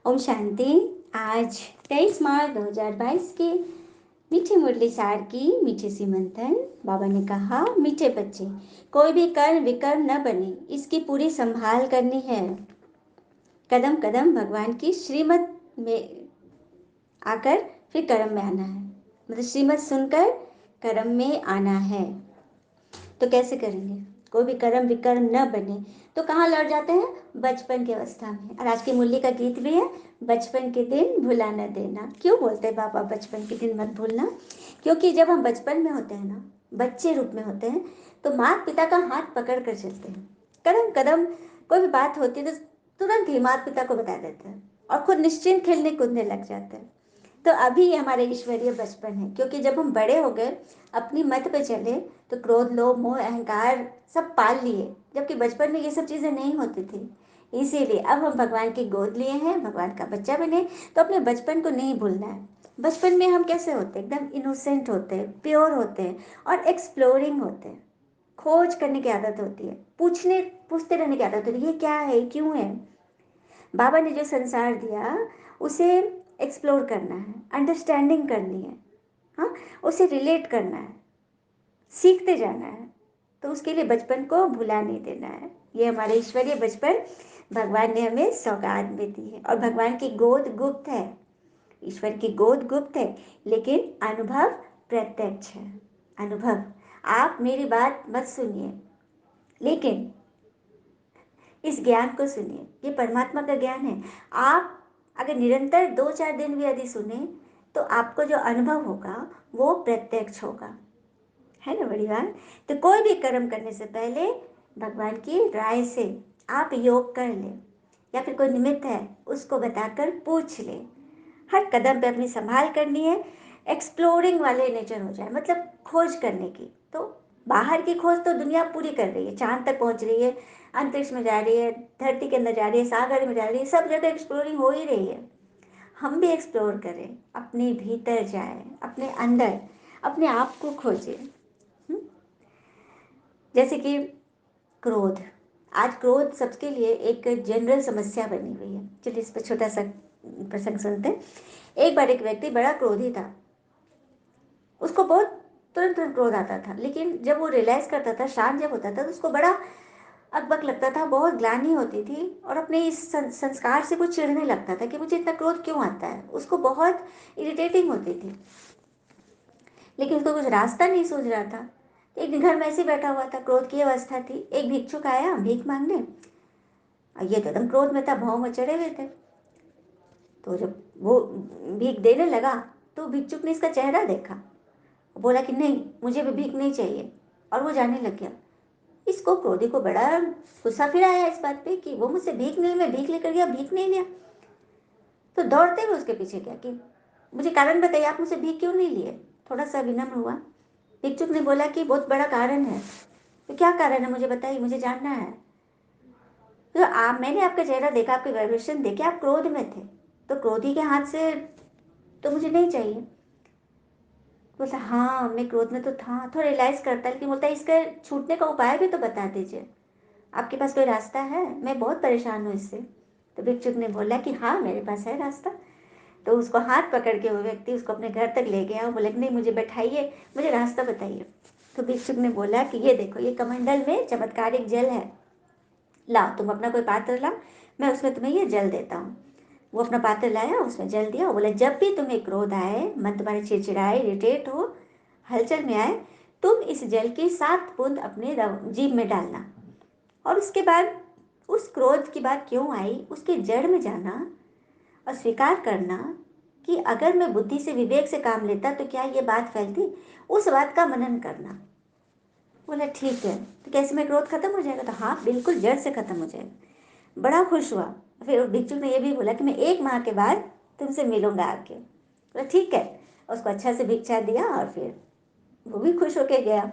ओम शांति। आज 23 मार्च 2022 के मीठे मुरली सार की मीठी सी मंथन। बाबा ने कहा, मीठे बच्चे, कोई भी कर्म विकर्म न बने, इसकी पूरी संभाल करनी है। कदम कदम भगवान की श्रीमत में आकर फिर कर्म में आना है। मतलब श्रीमत सुनकर कर्म में आना है। तो कैसे करेंगे? कोई भी कर्म विकर्म न बने तो कहाँ लौट जाते हैं? बचपन की अवस्था में। और आज की मुरली का गीत भी है, बचपन के दिन भुला न देना। क्यों बोलते हैं बाबा बचपन के दिन मत भूलना? क्योंकि जब हम बचपन में होते हैं ना, बच्चे रूप में होते हैं, तो माता पिता का हाथ पकड़ कर चलते हैं। कदम कदम कोई भी बात होती है तो तुरंत ही माता पिता को बता देते हैं और खुद निश्चिंत खेलने कूदने लग जाते हैं। तो अभी ये हमारे ईश्वरीय बचपन है। क्योंकि जब हम बड़े हो गए, अपनी मत पे चले, तो क्रोध लोभ मोह अहंकार सब पाल लिए, जबकि बचपन में ये सब चीजें नहीं होती थी। इसीलिए अब हम भगवान की गोद लिए हैं, भगवान का बच्चा बने, तो अपने बचपन को नहीं भूलना है। बचपन में हम कैसे होते हैं? एकदम इनोसेंट होते हैं, प्योर होते हैं और एक्सप्लोरिंग होते हैं। खोज करने की आदत होती है, पूछते रहने की आदत होती है, ये क्या है, क्यों है। बाबा ने जो संसार दिया उसे एक्सप्लोर करना है, अंडरस्टैंडिंग करनी है, हाँ, उसे रिलेट करना है, सीखते जाना है। तो उसके लिए बचपन को भुला नहीं देना है। ये हमारे ईश्वरीय बचपन भगवान ने हमें सौगात में दी है। और भगवान की गोद गुप्त है, ईश्वर की गोद गुप्त है, लेकिन अनुभव प्रत्यक्ष है। अनुभव, आप मेरी बात मत सुनिए, लेकिन इस ज्ञान को सुनिए। ये परमात्मा का ज्ञान है। आप अगर निरंतर 2-4 दिन भी यदि सुने, तो आपको जो अनुभव होगा वो प्रत्यक्ष होगा। है ना बड़ी बात? तो कोई भी कर्म करने से पहले भगवान की राय से आप योग कर ले, या फिर कोई निमित्त है उसको बताकर पूछ ले। हर कदम पे अपनी संभाल करनी है। एक्सप्लोरिंग वाले नेचर हो जाए, मतलब खोज करने की। तो बाहर की खोज तो दुनिया पूरी कर रही है, चांद तक पहुंच रही है, अंतरिक्ष में जा रही है, धरती के अंदर जा रही है, सागर में जा रही है, सब जगह एक्सप्लोरिंग हो ही रही है। हम भी एक्सप्लोर करें, अपने भीतर जाए, अपने अंदर अपने आप को खोजें। जैसे कि क्रोध, आज क्रोध सबके लिए एक जनरल समस्या बनी हुई है। चलिए इस पर छोटा सा प्रसंग सुनते हैं। एक बार एक व्यक्ति बड़ा क्रोधी था। उसको बहुत तुरंत तुरंत क्रोध आता था, लेकिन जब वो रियलाइज करता था, शांत जब होता था, तो उसको बड़ा अकबक लगता था, बहुत ग्लानि होती थी और अपने इस संस्कार से कुछ चिढ़ने लगता था कि मुझे इतना क्रोध क्यों आता है। उसको बहुत इरिटेटिंग होती थी, लेकिन उसको कुछ रास्ता नहीं सूझ रहा था। एक दिन घर में ऐसे बैठा हुआ था, क्रोध की अवस्था थी। एक भिक्षुक आया भीख मांगने, और ये तो एकदम क्रोध में था, भाव में चढ़े हुए थे। तो जब वो भीख देने लगा, तो भिक्षुक ने इसका चेहरा देखा, बोला कि नहीं, मुझे भी भीख नहीं चाहिए, और वो जाने लग गया। इसको, क्रोधी को, बड़ा गुस्सा फिर आया इस बात पे कि वो मुझसे भीख नहीं, मैं भीख लेकर गया, भीख नहीं लिया। तो दौड़ते हुए उसके पीछे गया कि मुझे कारण बताइए, आप मुझसे भीख क्यों नहीं लिए। थोड़ा सा विनम्र हुआ। भिक्षुक ने बोला कि बहुत बड़ा कारण है। तो क्या कारण है, मुझे बताइए, मुझे जानना है। तो आप, मैंने आपका चेहरा देखा, आपके वाइब्रेशन देखे, आप क्रोध में थे, तो क्रोधी के हाथ से तो मुझे नहीं चाहिए। बोलता हाँ, मैं क्रोध में तो था। थोड़ा रियलाइज करता है, लेकिन बोलता है इसका छूटने का उपाय भी तो बता दीजिए, आपके पास कोई रास्ता है, मैं बहुत परेशान हूँ इससे। तो भिक्षुक ने बोला कि हाँ, मेरे पास है रास्ता। तो उसको हाथ पकड़ के वो व्यक्ति उसको अपने घर तक ले गया और बोला कि नहीं, मुझे बैठाइए, मुझे रास्ता बताइए। तो भिक्षुक ने बोला कि ये देखो, ये कमंडल में चमत्कारिक जल है, लाओ, तुम अपना कोई पात्र लाओ, मैं उसमें तुम्हें ये जल देता हूँ। वो अपना पात्र लाया, उसमें जल दिया और बोला जब भी तुम्हें क्रोध आए, मन तुम्हारे चिड़चिड़ाए, इरिटेट हो, हलचल में आए, तुम इस जल की 7 बूंद अपने जीभ में डालना, और उसके बाद उस क्रोध की बात क्यों आई उसके जड़ में जाना और स्वीकार करना कि अगर मैं बुद्धि से, विवेक से काम लेता तो क्या ये बात फैलती, उस बात का मनन करना। बोला ठीक है, तो कैसे में क्रोध खत्म हो जाएगा? तो हाँ, बिल्कुल जड़ से खत्म हो जाएगा। बड़ा खुश हुआ। फिर भिक्षुक ने यह भी बोला कि मैं 1 माह के बाद तुमसे मिलूंगा आके। बोला ठीक है। उसको अच्छा से भिक्षा दिया और फिर वो भी खुश होके गया।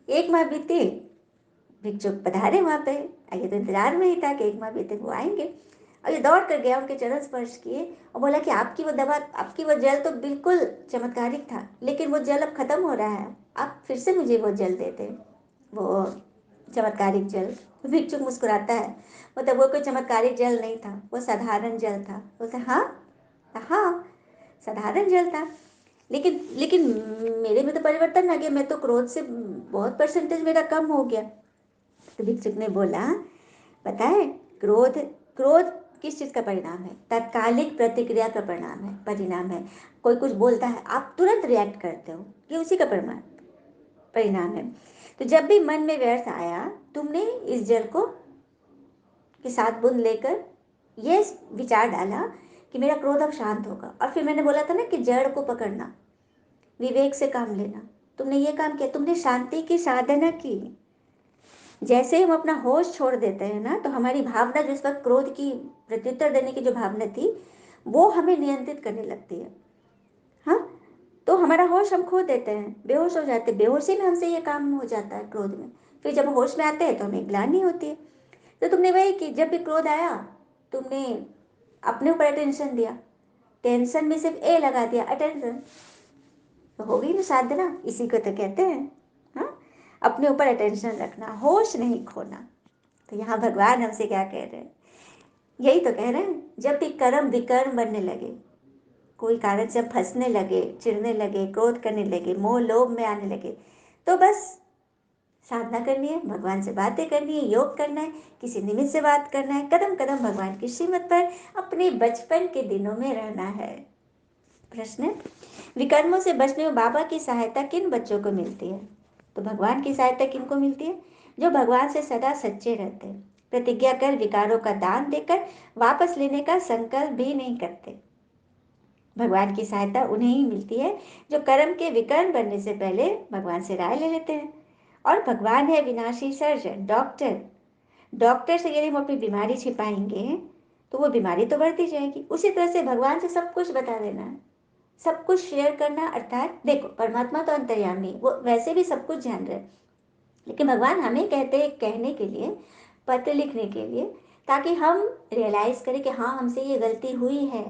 1 माह बीती, भिक्षुक पधारे वहां पे। ये तो इंतजार में ही था कि 1 माह बीते वो आएंगे। और ये दौड़ कर गया, उनके चरण स्पर्श किए और बोला कि आपकी वो दवा, आपकी वो जल तो बिल्कुल चमत्कारिक था, लेकिन वो जल अब खत्म हो रहा है, आप फिर से मुझे वो जल देते। वो चमत्कारिक जल। भिक्षुक मुस्कुराता है, मतलब वो कोई चमत्कारिक जल नहीं था, वो साधारण जल था। बोलते हाँ, हाँ साधारण जल था, लेकिन लेकिन मेरे में तो परिवर्तन आ गया, मैं तो क्रोध से बहुत परसेंटेज मेरा कम हो गया। तो भिक्षुक ने बोला, पता है, क्रोध क्रोध किस चीज का परिणाम है? तात्कालिक प्रतिक्रिया का परिणाम है। कोई कुछ बोलता है, आप तुरंत रिएक्ट करते हो, ये उसी का परिणाम है। तो जब भी मन में व्यर्थ आया, तुमने इस जल को के साथ बूंद लेकर ये विचार डाला कि मेरा क्रोध अब शांत होगा। और फिर मैंने बोला था ना कि जड़ को पकड़ना, विवेक से काम लेना। तुमने ये काम किया, तुमने शांति की साधना की। जैसे हम अपना होश छोड़ देते हैं ना, तो हमारी भावना, जिस वक्त क्रोध की प्रत्युत्तर देने की जो भावना थी, वो हमें नियंत्रित करने लगती है। हाँ, तो हमारा होश हम खो देते हैं, बेहोश हो जाते हैं। बेहोशी में हमसे ये काम हो जाता है क्रोध में। फिर जब होश में आते हैं तो हमें ग्लानि होती है। तो तुमने वही कि जब भी क्रोध आया, तुमने अपने ऊपर अटेंशन दिया, टेंशन में सिर्फ ए लगा दिया, अटेंशन, तो हो गई ना साधना। इसी को तो कहते हैं, हाँ, अपने ऊपर अटेंशन रखना, होश नहीं खोना। तो यहाँ भगवान हमसे क्या कह रहे हैं? यही तो कह रहे हैं, जब भी कर्म विकर्म बनने लगे, कोई कारण से हम फंसने लगे, चिढ़ने लगे, क्रोध करने लगे, मोह लोभ में आने लगे, तो बस साधना करनी है, भगवान से बातें करनी है, योग करना है, किसी निमित्त से बात करना है, कदम कदम भगवान की श्रीमत पर अपने बचपन के दिनों में रहना है। प्रश्न, विकर्मों से बचने में बाबा की सहायता किन बच्चों को मिलती है? तो भगवान की सहायता किन को मिलती है? जो भगवान से सदा सच्चे रहते, प्रतिज्ञा कर विकारों का दान देकर वापस लेने का संकल्प भी नहीं करते। भगवान की सहायता उन्हें ही मिलती है जो कर्म के विकर्म बनने से पहले भगवान से राय ले लेते हैं। और भगवान है विनाशी सर्जन, डॉक्टर। डॉक्टर से यदि हम अपनी बीमारी छिपाएंगे, तो वो बीमारी तो बढ़ती जाएगी। उसी तरह से भगवान से सब कुछ बता देना है, सब कुछ शेयर करना। अर्थात देखो, परमात्मा तो अंतर्यामी, वो वैसे भी सब कुछ जान रहे, लेकिन भगवान हमें कहते हैं कहने के लिए, पत्र लिखने के लिए, ताकि हम रियलाइज करें कि हाँ, हमसे ये गलती हुई है।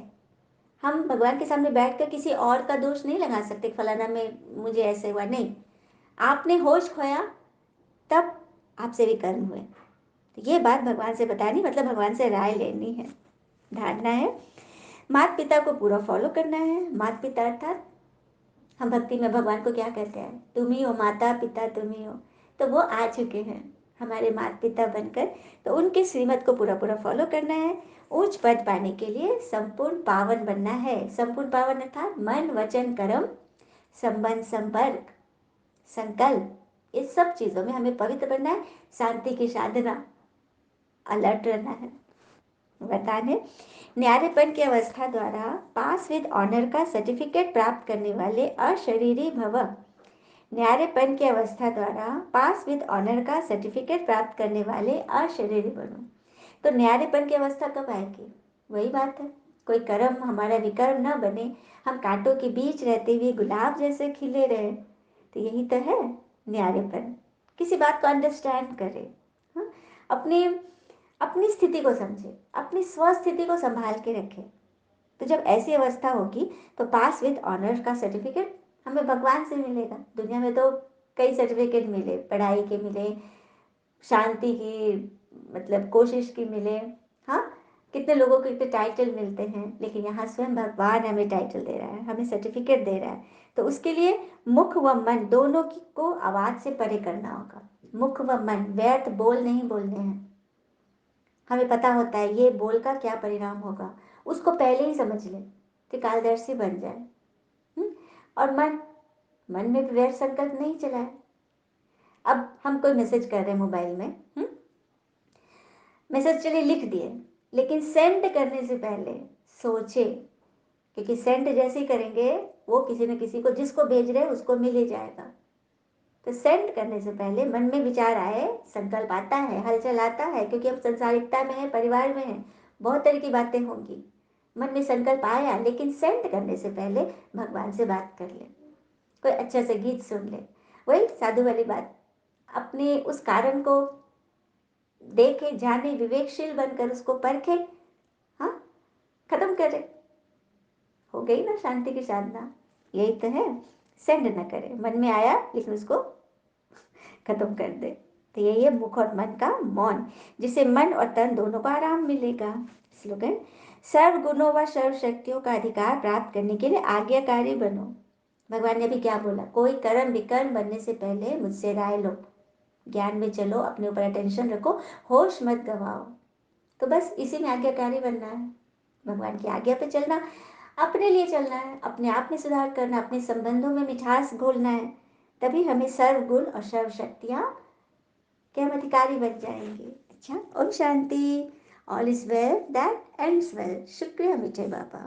हम भगवान के सामने बैठकर किसी और का दोष नहीं लगा सकते, फलाना में मुझे ऐसे हुआ, नहीं। आपने होश खोया, तब आपसे भी कर्म हुए। तो ये बात भगवान से बतानी, मतलब भगवान से राय लेनी है, ढांढना है। माता पिता को पूरा फॉलो करना है। माता पिता अर्थात हम भक्ति में भगवान को क्या कहते हैं? तुम ही हो माता पिता, तुम ही हो। तो वो आ चुके हैं हमारे माता पिता बनकर, तो उनके श्रीमत को पूरा पूरा फॉलो करना है। उच्च पद पाने के लिए संपूर्ण पावन बनना है। संपूर्ण पावन अर्थात मन वचन कर्म, संबंध संपर्क संकल्प, इस सब चीजों में हमें पवित्र बनना है। शांति की साधना, अलर्ट रहना है। वरदान है, न्यारेपन की अवस्था द्वारा पास विद ऑनर का सर्टिफिकेट प्राप्त करने वाले अशरीरी भव। न्यारेपन की अवस्था द्वारा पास विद ऑनर का सर्टिफिकेट प्राप्त करने वाले अशरीरी बनो। तो न्यारेपन की अवस्था कब आएगी? वही बात है, कोई कर्म हमारा विकर्म न बने, हम कांटों के बीच रहते हुए गुलाब जैसे खिले रहे। तो यही तो है न्यारेपन। किसी बात को अंडरस्टैंड करे, हाँ? अपने अपनी स्थिति को समझे, अपनी स्वस्थिति को संभाल के रखे। तो जब ऐसी अवस्था होगी, तो पास विद ऑनर का सर्टिफिकेट हमें भगवान से मिलेगा। दुनिया में तो कई सर्टिफिकेट मिले, पढ़ाई के मिले, शांति की, मतलब कोशिश की मिले, हाँ, कितने लोगों को कितने टाइटल मिलते हैं, लेकिन यहाँ स्वयं भगवान हमें टाइटल दे रहा है, हमें सर्टिफिकेट दे रहा है। तो उसके लिए मुख व मन दोनों को आवाज से परे करना होगा। मुख व मन, व्यर्थ बोल नहीं बोलने हैं। हमें पता होता है ये बोल का क्या परिणाम होगा, उसको पहले ही समझ ले, त्रिकालदर्शी बन जाए। और मन, मन में व्यर्थ संकल्प नहीं चलाए। अब हम कोई मैसेज कर रहे हैं मोबाइल में, मैसेज चलिए लिख दिए, लेकिन सेंड करने से पहले सोचे, क्योंकि सेंड जैसे ही करेंगे, वो किसी न किसी को, जिसको भेज रहे हैं उसको मिल ही जाएगा। तो सेंड करने से पहले मन में विचार आए, संकल्प आता है, हलचल आता है, क्योंकि हम संसारिकता में है, परिवार में है, बहुत तरह की बातें होंगी। मन में संकल्प आया, लेकिन सेंड करने से पहले भगवान से बात कर ले, कोई अच्छा सा गीत सुन ले। वही साधु वाली बात, अपने उस कारण को देखे, जाने, विवेकशील बनकर उसको परखे, हाँ, खत्म करे। हो गई ना शांति की साधना। यही तो है, सेंड न करे, मन में आया लेकिन उसको खत्म कर दे। तो यही है मुख और मन का मौन, जिससे मन और तन दोनों को आराम मिलेगा। स्लोगन, सर्व गुणों व सर्व शक्तियों का अधिकार प्राप्त करने के लिए आज्ञाकारी बनो। भगवान ने भी क्या बोला, कोई कर्म विकर्म बनने से पहले मुझसे राय लो, ज्ञान में चलो, अपने ऊपर अटेंशन रखो, होश मत गवाओ। तो बस इसी में आज्ञाकारी बनना है, भगवान की आज्ञा पे चलना, अपने लिए चलना है, अपने आप में सुधार करना, अपने संबंधों में मिठास घोलना है। तभी हमें सर्व गुण और सर्व शक्तियाँ के हम अधिकारी बन जाएंगे। अच्छा, Om Shanti. All is well that ends well. शुक्रिया मीठे बाबा।